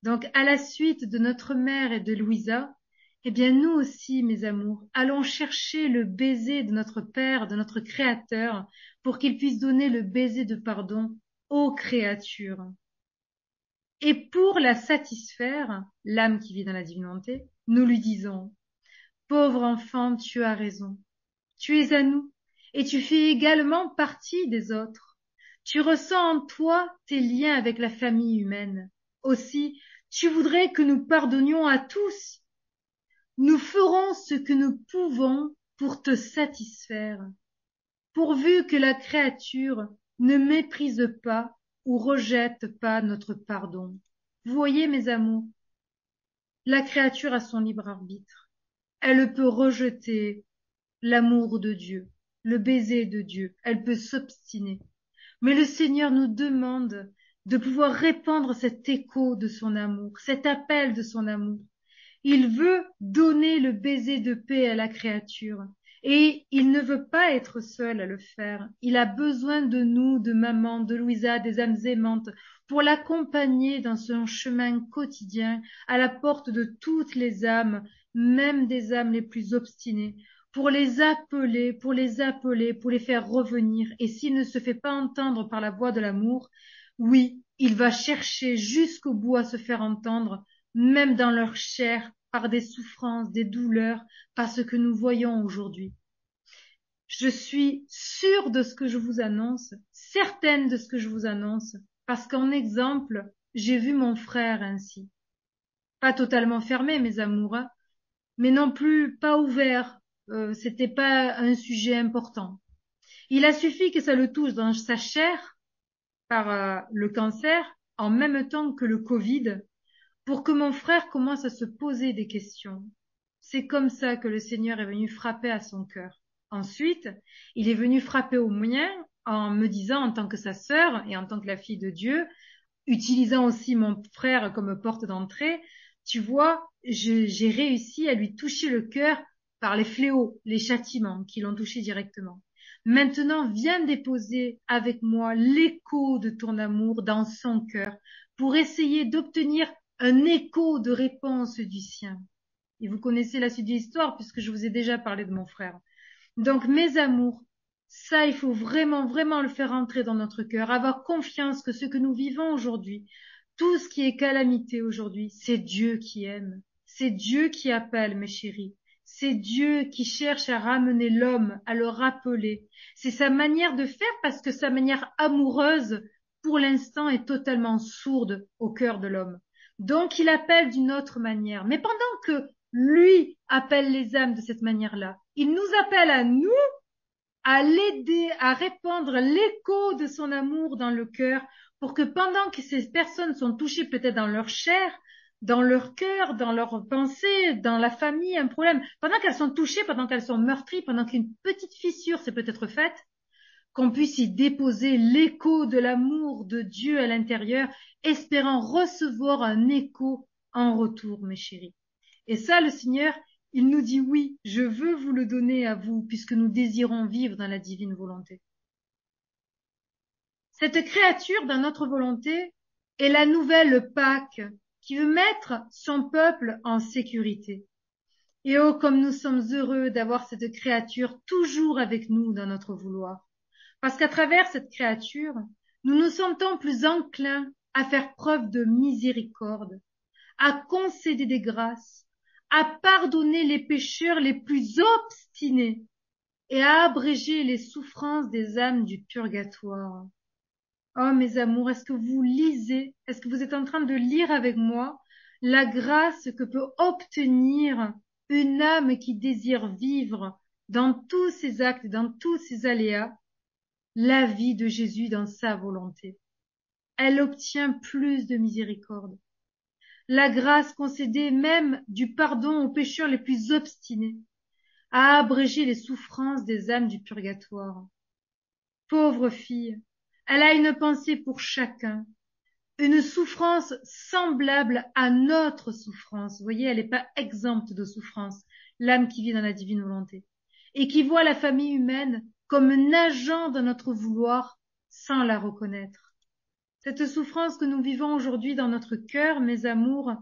Donc, à la suite de notre mère et de Louisa, eh bien, nous aussi, mes amours, allons chercher le baiser de notre Père, de notre Créateur, pour qu'il puisse donner le baiser de pardon aux créatures. Et pour la satisfaire, l'âme qui vit dans la divinité, nous lui disons, pauvre enfant, tu as raison. Tu es à nous, et tu fais également partie des autres. Tu ressens en toi tes liens avec la famille humaine. Aussi, tu voudrais que nous pardonnions à tous. Nous ferons ce que nous pouvons pour te satisfaire, pourvu que la créature ne méprise pas ou rejette pas notre pardon. Vous voyez, mes amours, la créature a son libre arbitre. Elle peut rejeter l'amour de Dieu, le baiser de Dieu. Elle peut s'obstiner. Mais le Seigneur nous demande de pouvoir répandre cet écho de son amour, cet appel de son amour. Il veut donner le baiser de paix à la créature. Et il ne veut pas être seul à le faire. Il a besoin de nous, de maman, de Louisa, des âmes aimantes, pour l'accompagner dans son chemin quotidien, à la porte de toutes les âmes, même des âmes les plus obstinées, pour les appeler, pour les appeler, pour les faire revenir. Et s'il ne se fait pas entendre par la voix de l'amour, oui, il va chercher jusqu'au bout à se faire entendre, même dans leur chair, par des souffrances, des douleurs, par ce que nous voyons aujourd'hui. Je suis sûre de ce que je vous annonce, certaine de ce que je vous annonce, parce qu'en exemple, j'ai vu mon frère ainsi. Pas totalement fermé, mes amours, hein, mais non plus pas ouvert. C'était pas un sujet important. Il a suffi que ça le touche dans sa chair par le cancer, en même temps que le Covid, pour que mon frère commence à se poser des questions. C'est comme ça que le Seigneur est venu frapper à son cœur. Ensuite, il est venu frapper au mien en me disant, en tant que sa sœur et en tant que la fille de Dieu, utilisant aussi mon frère comme porte d'entrée, tu vois, j'ai réussi à lui toucher le cœur par les fléaux, les châtiments qui l'ont touché directement. Maintenant, viens déposer avec moi l'écho de ton amour dans son cœur pour essayer d'obtenir un écho de réponse du sien. Et vous connaissez la suite de l'histoire puisque je vous ai déjà parlé de mon frère. Donc, mes amours, ça, il faut vraiment, vraiment le faire entrer dans notre cœur, avoir confiance que ce que nous vivons aujourd'hui, tout ce qui est calamité aujourd'hui, c'est Dieu qui aime. C'est Dieu qui appelle, mes chéris. C'est Dieu qui cherche à ramener l'homme, à le rappeler. C'est sa manière de faire parce que sa manière amoureuse, pour l'instant, est totalement sourde au cœur de l'homme. Donc, il appelle d'une autre manière. Mais pendant que lui appelle les âmes de cette manière-là, il nous appelle à nous à l'aider à répandre l'écho de son amour dans le cœur pour que pendant que ces personnes sont touchées peut-être dans leur chair, dans leur cœur, dans leurs pensées, dans la famille, un problème, pendant qu'elles sont touchées, pendant qu'elles sont meurtries, pendant qu'une petite fissure s'est peut-être faite, qu'on puisse y déposer l'écho de l'amour de Dieu à l'intérieur, espérant recevoir un écho en retour, mes chéris. Et ça, le Seigneur, il nous dit oui, je veux vous le donner à vous, puisque nous désirons vivre dans la divine volonté. Cette créature dans notre volonté est la nouvelle Pâque qui veut mettre son peuple en sécurité. Et oh, comme nous sommes heureux d'avoir cette créature toujours avec nous dans notre vouloir. Parce qu'à travers cette créature, nous nous sentons plus enclins à faire preuve de miséricorde, à concéder des grâces, à pardonner les pécheurs les plus obstinés et à abréger les souffrances des âmes du purgatoire. Oh, mes amours, est-ce que vous lisez, est-ce que vous êtes en train de lire avec moi la grâce que peut obtenir une âme qui désire vivre dans tous ses actes, dans tous ses aléas, la vie de Jésus dans sa volonté? Elle obtient plus de miséricorde. La grâce concédée même du pardon aux pécheurs les plus obstinés, à abréger les souffrances des âmes du purgatoire. Pauvre fille, elle a une pensée pour chacun, une souffrance semblable à notre souffrance. Vous voyez, elle n'est pas exempte de souffrance, l'âme qui vit dans la divine volonté, et qui voit la famille humaine comme nageant dans notre vouloir sans la reconnaître. Cette souffrance que nous vivons aujourd'hui dans notre cœur, mes amours,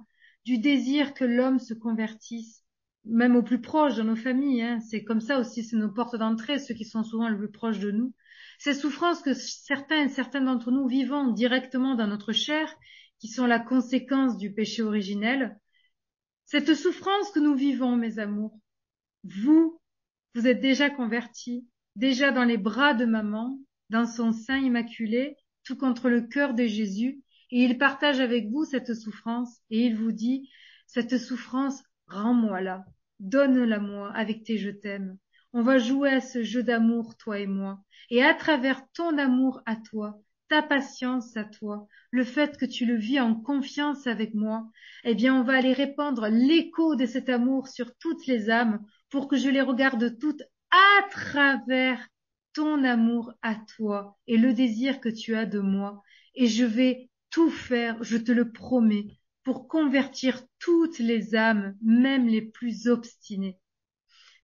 du désir que l'homme se convertisse, même aux plus proches, dans nos familles, hein. C'est comme ça aussi, c'est nos portes d'entrée, ceux qui sont souvent les plus proches de nous. Ces souffrances que certains et certaines d'entre nous vivons directement dans notre chair, qui sont la conséquence du péché originel, cette souffrance que nous vivons, mes amours, vous, vous êtes déjà convertis, déjà dans les bras de maman, dans son sein immaculé, tout contre le cœur de Jésus, et il partage avec vous cette souffrance, et il vous dit, cette souffrance, rends-moi-la, donne-la-moi avec tes je t'aime. On va jouer à ce jeu d'amour, toi et moi, et à travers ton amour à toi, ta patience à toi, le fait que tu le vis en confiance avec moi, eh bien on va aller répandre l'écho de cet amour sur toutes les âmes pour que je les regarde toutes à travers ton amour à toi et le désir que tu as de moi. Et je vais tout faire, je te le promets, pour convertir toutes les âmes, même les plus obstinées.